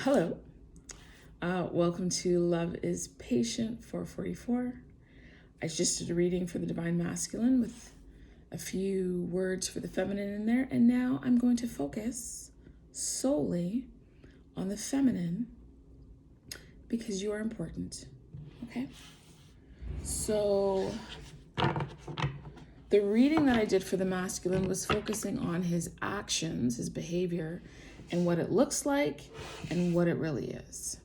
Hello. Welcome to Love is Patient 444. I just did a reading for the Divine Masculine with a few words for the feminine in there, and now I'm going to focus solely on the feminine because you are important. Okay? So the reading that I did for the masculine was focusing on his actions, his behavior, and what it looks like and what it really is.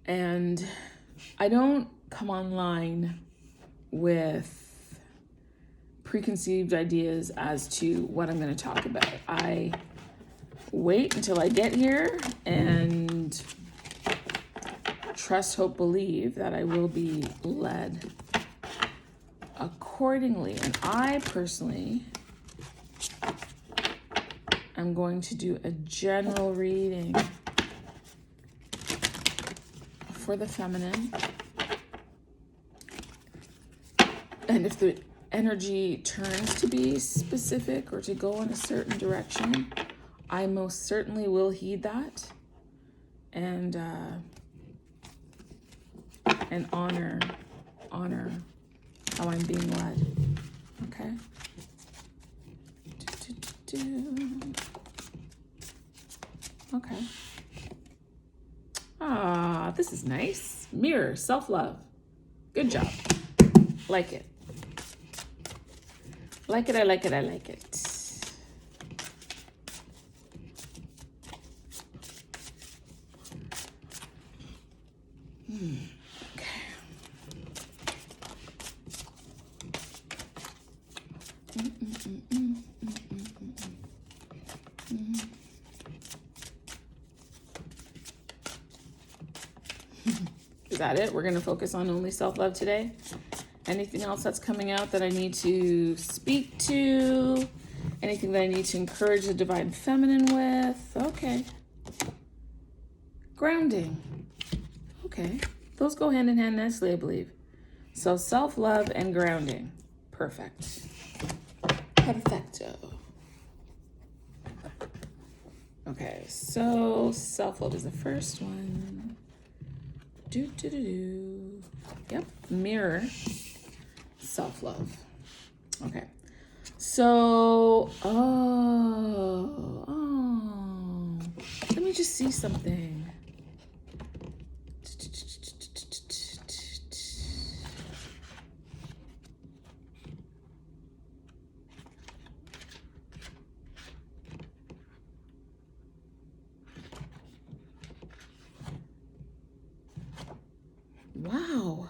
And I don't come online with preconceived ideas as to what I'm going to talk about. I wait until I get here and trust, hope, believe that I will be led accordingly. And I personally I'm going to do a general reading for the feminine. And if the energy turns to be specific or to go in a certain direction, I most certainly will heed that and honor how I'm being led. Okay? Okay. This is nice. Mirror, self-love. Good job. Like it. Like it, I like it, I like it. Okay. Is that it? We're going to focus on only self-love today? Anything else that's coming out that I need to speak to? Anything that I need to encourage the divine feminine with? Okay. Grounding. Okay. Those go hand in hand nicely, I believe. So self-love and grounding. Perfect. Perfecto. Okay, so self-love is the first one. Yep, mirror, self-love. Okay, so, let me just see something. Wow.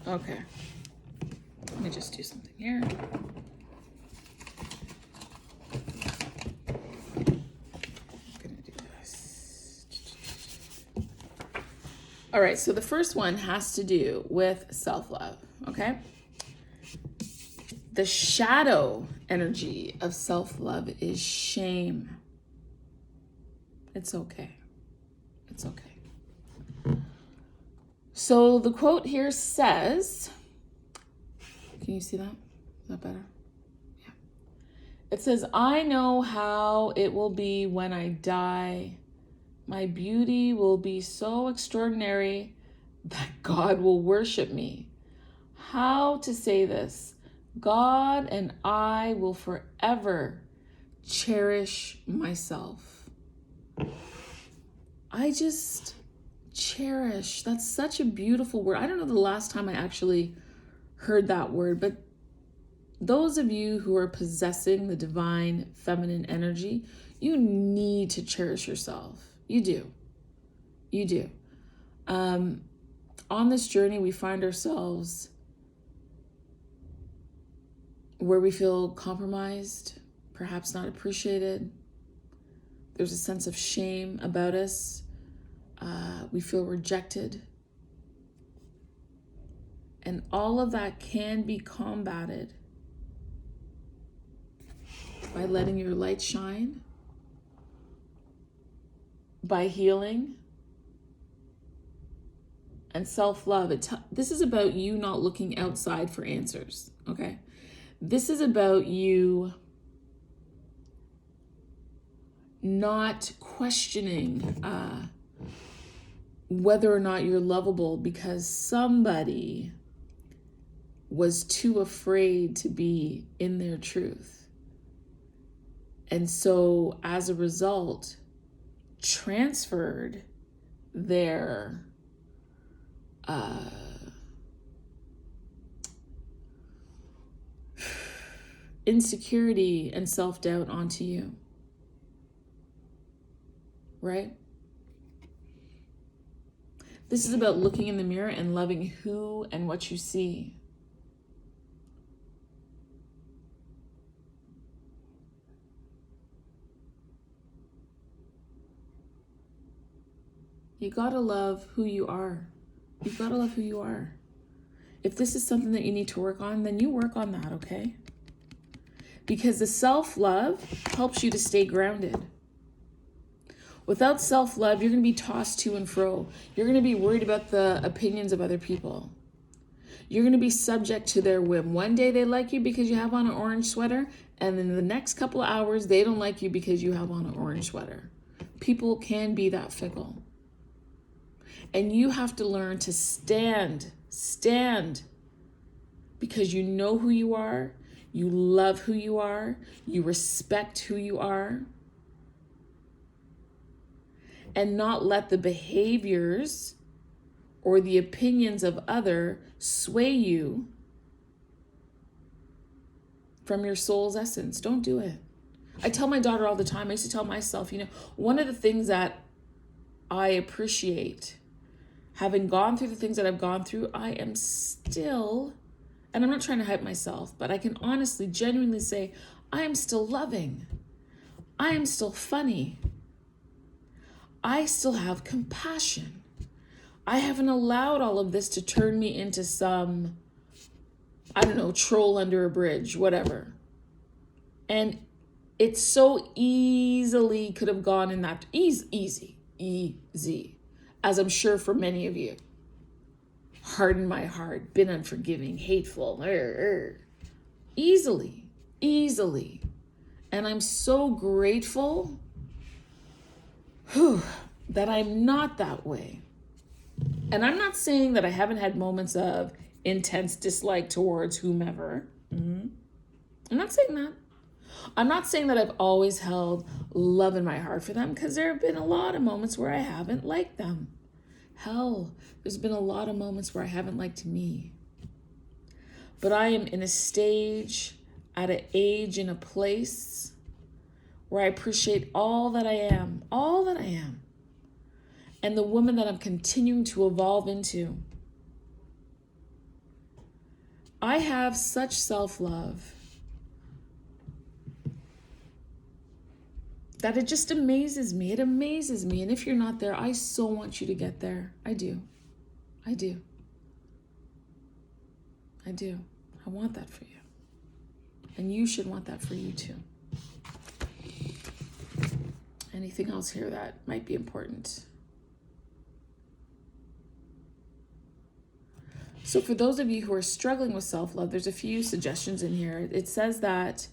Okay. Let me just do something here. I'm gonna do this. All right, so the first one has to do with self-love, okay? The shadow energy of self-love is shame. It's okay. It's okay. So the quote here says, can you see that? Is that better? Yeah. It says, I know how it will be when I die. My beauty will be so extraordinary that God will worship me. How to say this? God and I will forever cherish myself. I just cherish. That's such a beautiful word. I don't know the last time I actually heard that word, but those of you who are possessing the divine feminine energy, you need to cherish yourself. You do. You do. On this journey, we find ourselves where we feel compromised, perhaps not appreciated. There's a sense of shame about us. We feel rejected. And all of that can be combated by letting your light shine, by healing, and self-love, this is about you not looking outside for answers, okay? This is about you not questioning whether or not you're lovable because somebody was too afraid to be in their truth. And so as a result, transferred their insecurity and self-doubt onto you. Right? This is about looking in the mirror and loving who and what you see. You gotta love who you are. You gotta love who you are. If this is something that you need to work on, then you work on that, okay? Because the self-love helps you to stay grounded. Without self-love, you're going to be tossed to and fro. You're going to be worried about the opinions of other people. You're going to be subject to their whim. One day they like you because you have on an orange sweater, and then the next couple of hours they don't like you because you have on an orange sweater. People can be that fickle. And you have to learn to stand because you know who you are, you love who you are, you respect who you are, and not let the behaviors or the opinions of other sway you from your soul's essence. Don't do it. I tell my daughter all the time, I used to tell myself, one of the things that I appreciate, having gone through the things that I've gone through, I am still, and I'm not trying to hype myself, but I can honestly, genuinely say, I am still loving. I am still funny. I still have compassion. I haven't allowed all of this to turn me into some, troll under a bridge, whatever. And it so easily could have gone in that, easy, as I'm sure for many of you. Hardened my heart, been unforgiving, hateful, easily. And I'm so grateful that I'm not that way. And I'm not saying that I haven't had moments of intense dislike towards whomever. I'm not saying that. I'm not saying that I've always held love in my heart for them, because there have been a lot of moments where I haven't liked them. Hell, there's been a lot of moments where I haven't liked me. But I am in a stage, at an age, in a place where I appreciate all that I am, and the woman that I'm continuing to evolve into. I have such self-love that it just amazes me. It amazes me. And if you're not there, I so want you to get there. I do. I want that for you. And you should want that for you too. Anything else here that might be important? So for those of you who are struggling with self-love, there's a few suggestions in here. It says that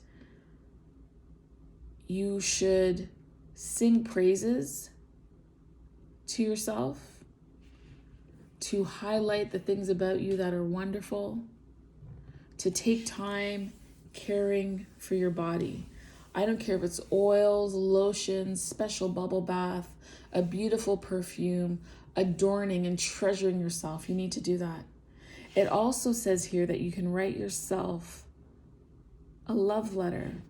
you should sing praises to yourself, to highlight the things about you that are wonderful, to take time caring for your body. I don't care if it's oils, lotions, special bubble bath, a beautiful perfume, adorning and treasuring yourself. You need to do that. It also says here that you can write yourself a love letter.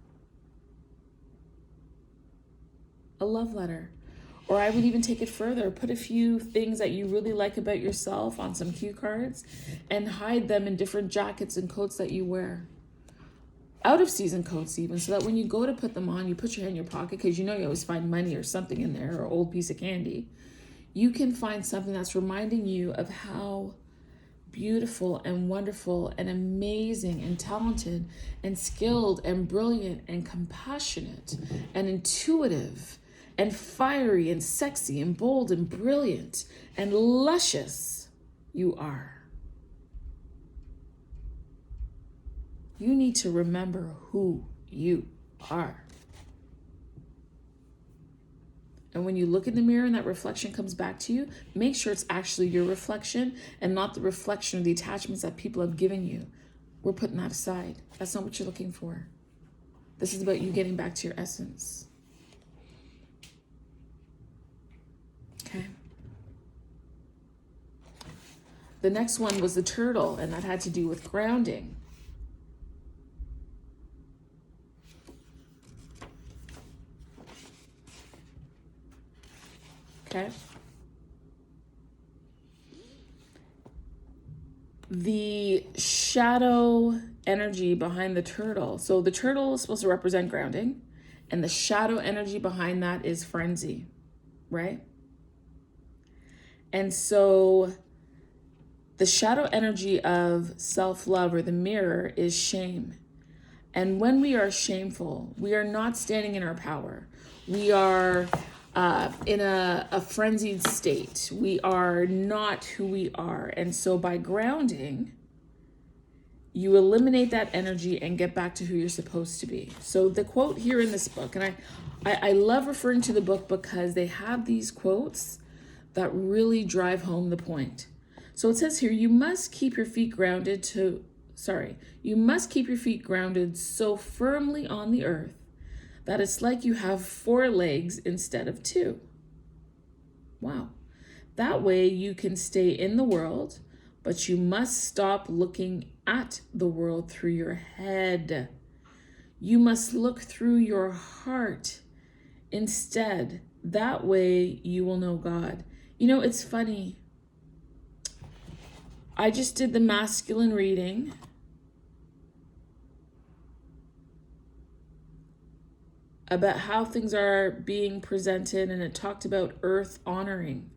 Or I would even take it further. Put a few things that you really like about yourself on some cue cards and hide them in different jackets and coats that you wear. Out of season coats even, so that when you go to put them on, you put your hand in your pocket, because you always find money or something in there, or an old piece of candy. You can find something that's reminding you of how beautiful and wonderful and amazing and talented and skilled and brilliant and compassionate and intuitive and fiery and sexy and bold and brilliant and luscious you are. You need to remember who you are. And when you look in the mirror and that reflection comes back to you, make sure it's actually your reflection and not the reflection of the attachments that people have given you. We're putting that aside. That's not what you're looking for. This is about you getting back to your essence. Okay. The next one was the turtle, and that had to do with grounding. Okay. The shadow energy behind the turtle. So the turtle is supposed to represent grounding, and the shadow energy behind that is frenzy, right? And so the shadow energy of self-love, or the mirror, is shame. And when we are shameful, we are not standing in our power. We are in a frenzied state. We are not who we are. And so by grounding, you eliminate that energy and get back to who you're supposed to be. So the quote here in this book, and I love referring to the book because they have these quotes that really drive home the point. So it says here, you must keep your feet grounded so firmly on the earth that it's like you have 4 legs instead of 2. Wow. That way you can stay in the world, but you must stop looking at the world through your head. You must look through your heart instead. That way you will know God. You know, it's funny. I just did the masculine reading. About how things are being presented, and it talked about earth honoring,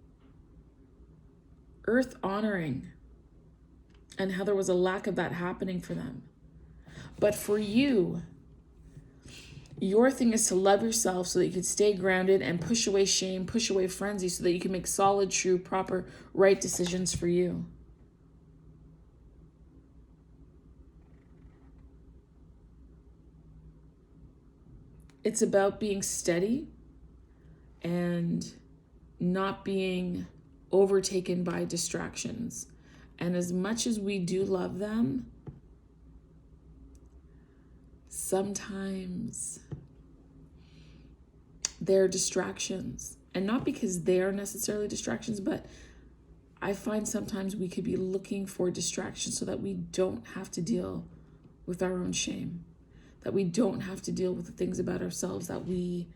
and how there was a lack of that happening for them. But for you, your thing is to love yourself so that you can stay grounded and push away shame, push away frenzy, so that you can make solid, true, proper, right decisions for you. It's about being steady and not being overtaken by distractions. And as much as we do love them, sometimes they're distractions. And not because they're necessarily distractions, but I find sometimes we could be looking for distractions so that we don't have to deal with our own shame, that we don't have to deal with the things about ourselves that we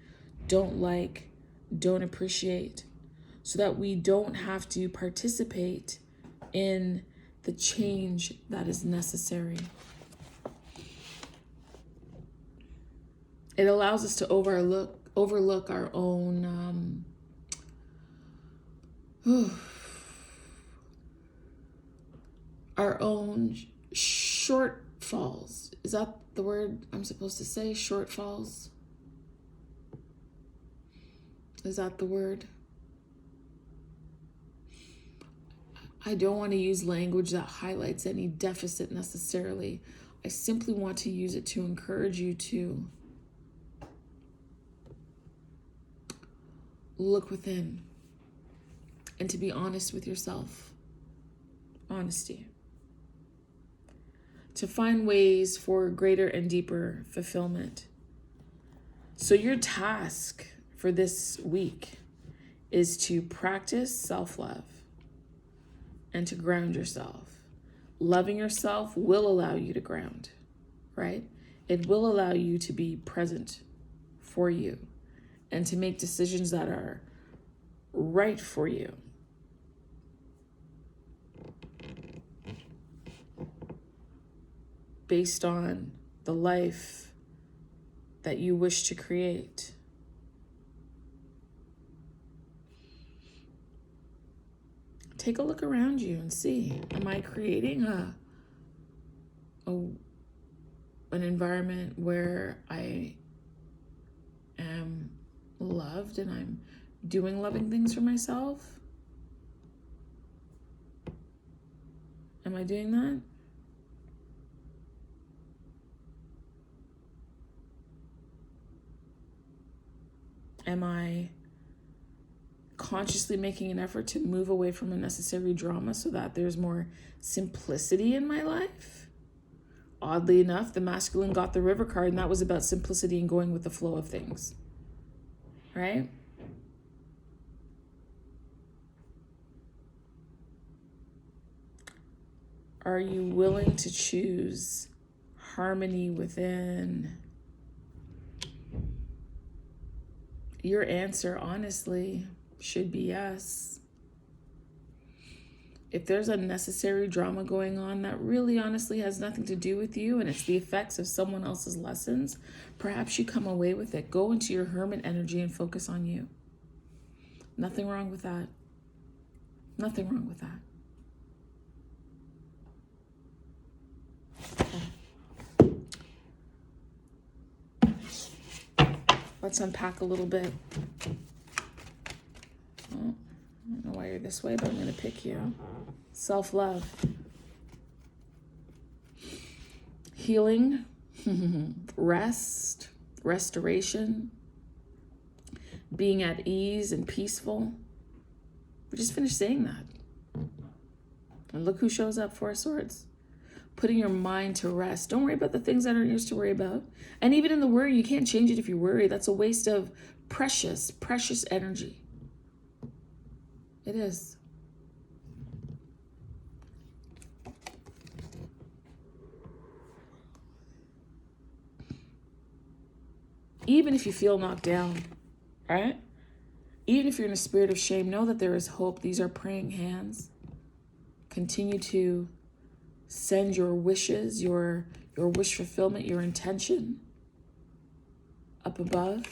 don't like, don't appreciate, so that we don't have to participate in the change that is necessary. It allows us to overlook our own our own shortfalls. Is that the word I'm supposed to say? Shortfalls? Is that the word? I don't want to use language that highlights any deficit necessarily. I simply want to use it to encourage you to look within and to be honest with yourself. Honesty. To find ways for greater and deeper fulfillment. So your task for this week is to practice self-love and to ground yourself. Loving yourself will allow you to ground, right? It will allow you to be present for you and to make decisions that are right for you. Based on the life that you wish to create. Take a look around you and see, am I creating an environment where I am loved and I'm doing loving things for myself? Am I doing that? Am I consciously making an effort to move away from unnecessary drama so that there's more simplicity in my life? Oddly enough, the masculine got the river card, and that was about simplicity and going with the flow of things. Right? Are you willing to choose harmony within? Your answer, honestly, should be yes. If there's unnecessary drama going on that really honestly has nothing to do with you and it's the effects of someone else's lessons, perhaps you come away with it. Go into your hermit energy and focus on you. Nothing wrong with that. Nothing wrong with that. Let's unpack a little bit. Oh, I don't know why you're this way, but I'm going to pick you. Self-love. Healing. Rest. Restoration. Being at ease and peaceful. We just finished saying that. And look who shows up, Four of Swords. Putting your mind to rest. Don't worry about the things that aren't yours to worry about. And even in the worry, you can't change it if you worry. That's a waste of precious, precious energy. It is. Even if you feel knocked down, right? Even if you're in a spirit of shame, know that there is hope. These are praying hands. Continue to send your wishes, your wish fulfillment, your intention up above.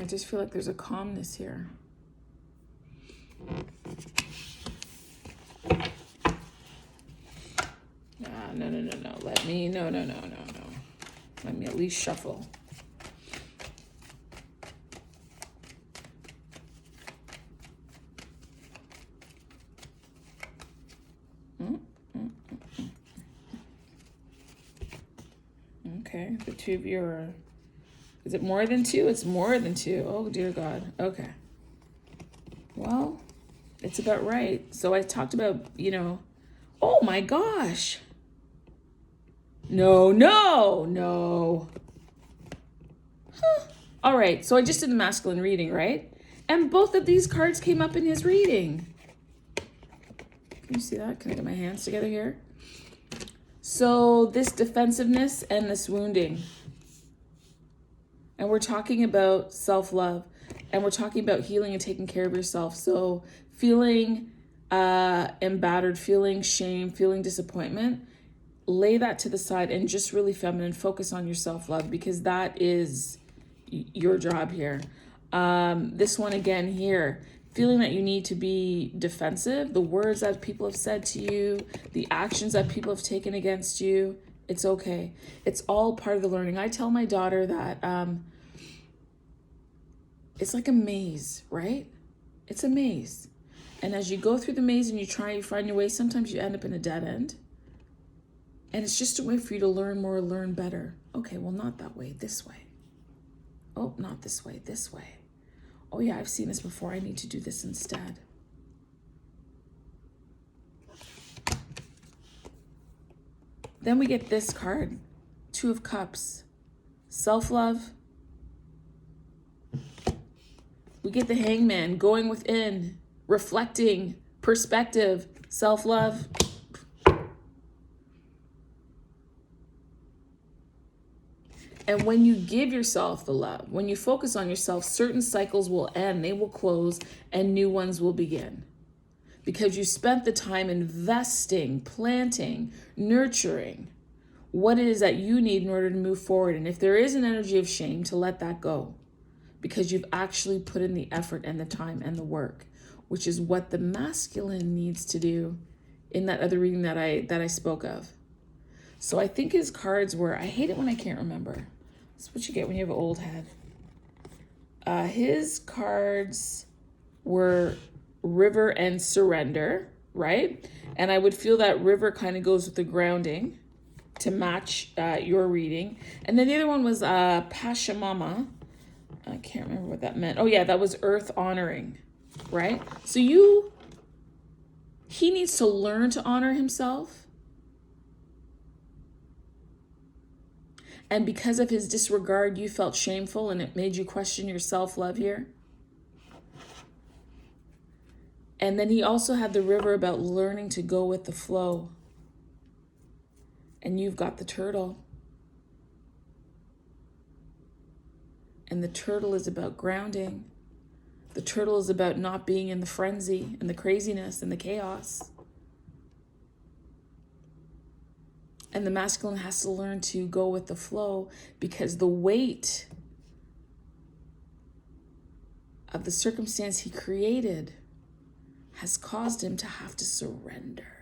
I just feel like there's a calmness here. No. Let me, no. Let me at least shuffle. Okay, the two of you are, is it more than two? It's more than two. Oh, dear God. Okay. Well, it's about right. So I talked about, oh my gosh. No. Huh. All right, so I just did the masculine reading, right? And both of these cards came up in his reading. Can you see that? Can I get my hands together here? So this defensiveness and this wounding. And we're talking about self-love. And we're talking about healing and taking care of yourself. So feeling embattled, feeling shame, feeling disappointment, lay that to the side and just really feminine, focus on your self-love, because that is your job here. This one again here, feeling that you need to be defensive, the words that people have said to you, the actions that people have taken against you, it's okay. It's all part of the learning. I tell my daughter that it's like a maze, right? It's a maze. And as you go through the maze and you find your way, sometimes you end up in a dead end. And it's just a way for you to learn more, learn better. Okay, well, not that way, this way. Oh, not this way, this way. Oh yeah, I've seen this before. I need to do this instead. Then we get this card, Two of Cups, self-love. We get the Hangman, going within, reflecting, perspective, self-love. And when you give yourself the love, when you focus on yourself, certain cycles will end, they will close, and new ones will begin. Because you spent the time investing, planting, nurturing what it is that you need in order to move forward. And if there is an energy of shame, to let that go. Because you've actually put in the effort and the time and the work. which is what the masculine needs to do in that other reading that I spoke of. So I think his cards were, I hate it when I can't remember. That's what you get when you have an old head. His cards were river and surrender, right? And I would feel that river kind of goes with the grounding to match your reading. And then the other one was Pachamama. I can't remember what that meant. Oh yeah, that was earth honoring, right? So he needs to learn to honor himself. And because of his disregard, you felt shameful and it made you question your self-love here. And then he also had the river about learning to go with the flow. And you've got the turtle. And the turtle is about grounding. The turtle is about not being in the frenzy and the craziness and the chaos. And the masculine has to learn to go with the flow because the weight of the circumstance he created has caused him to have to surrender.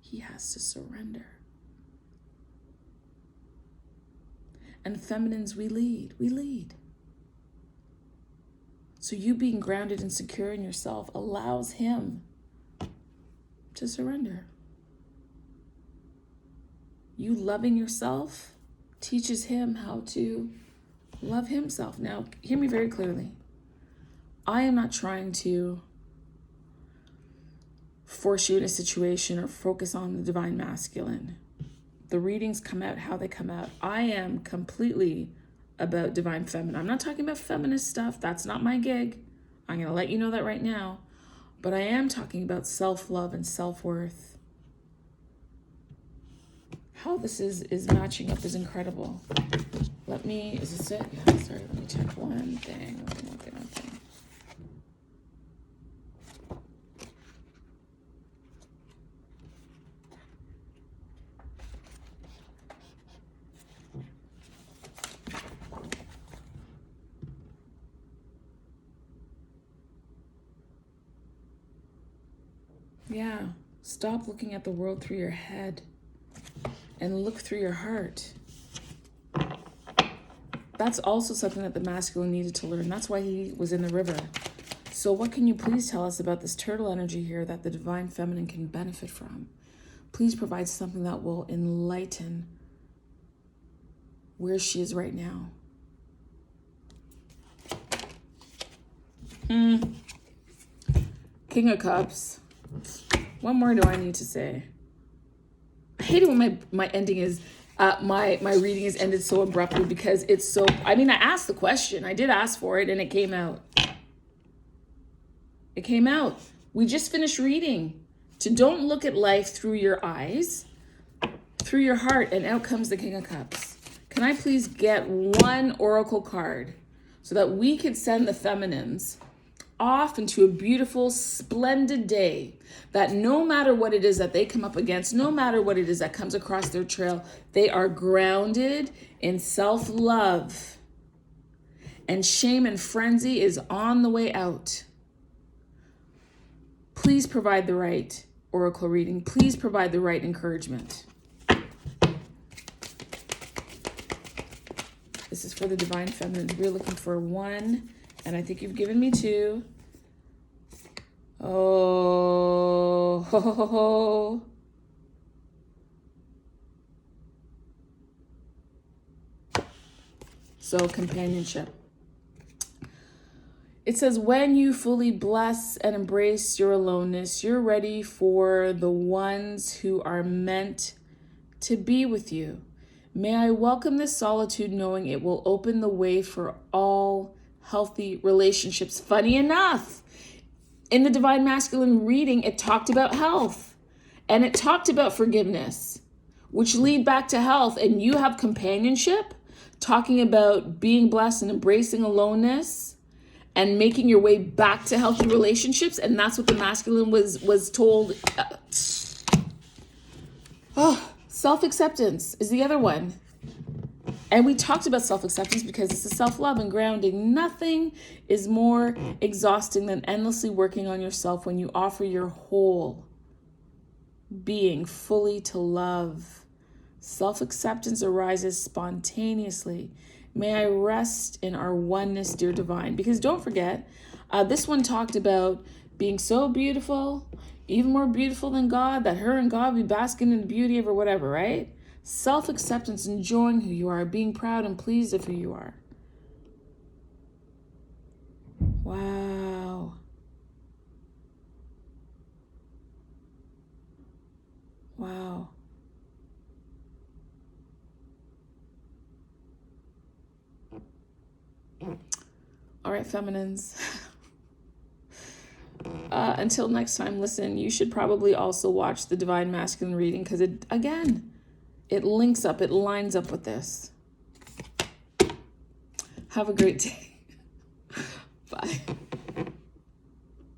He has to surrender. And feminines, we lead. So you being grounded and secure in yourself allows him to surrender. You loving yourself teaches him how to love himself. Now, hear me very clearly. I am not trying to force you in a situation or focus on the divine masculine. The readings come out how they come out. I am completely about divine feminine. I'm not talking about feminist stuff. That's not my gig. I'm going to let you know that right now. But I am talking about self-love and self-worth. How this is matching up is incredible. Is this it? Yeah, sorry, let me check one thing. Yeah, stop looking at the world through your head and look through your heart. That's also something that the masculine needed to learn. That's why he was in the river. So what can you please tell us about this turtle energy here that the divine feminine can benefit from? Please provide something that will enlighten where she is right now. King of Cups. What more do I need to say? I hate it when my ending is, my reading is ended so abruptly because it's so, I asked the question. I did ask for it and it came out. It came out. We just finished reading. To don't look at life through your eyes, through your heart, and out comes the King of Cups. Can I please get one oracle card so that we could send the feminines off into a beautiful, splendid day that no matter what it is that they come up against, no matter what it is that comes across their trail, they are grounded in self-love. And shame and frenzy is on the way out. Please provide the right oracle reading. Please provide the right encouragement. This is for the divine feminine. We're looking for one, and I think you've given me two. Oh, ho, ho, ho, ho. So companionship. It says, when you fully bless and embrace your aloneness, you're ready for the ones who are meant to be with you. May I welcome this solitude knowing it will open the way for all healthy relationships. Funny enough, in the Divine Masculine reading, it talked about health and it talked about forgiveness, which lead back to health. And you have companionship, talking about being blessed and embracing aloneness and making your way back to healthy relationships. And that's what the masculine was told. Self-acceptance is the other one. And we talked about self-acceptance because it's a self-love and grounding. Nothing is more exhausting than endlessly working on yourself when you offer your whole being fully to love. Self-acceptance arises spontaneously. May I rest in our oneness, dear divine. Because don't forget, this one talked about being so beautiful, even more beautiful than God, that her and God be basking in the beauty of her, whatever, right? Self-acceptance, enjoying who you are, being proud and pleased of who you are. Wow. Wow. All right, feminines. Until next time, listen, you should probably also watch the Divine Masculine reading because it links up, it lines up with this. Have a great day.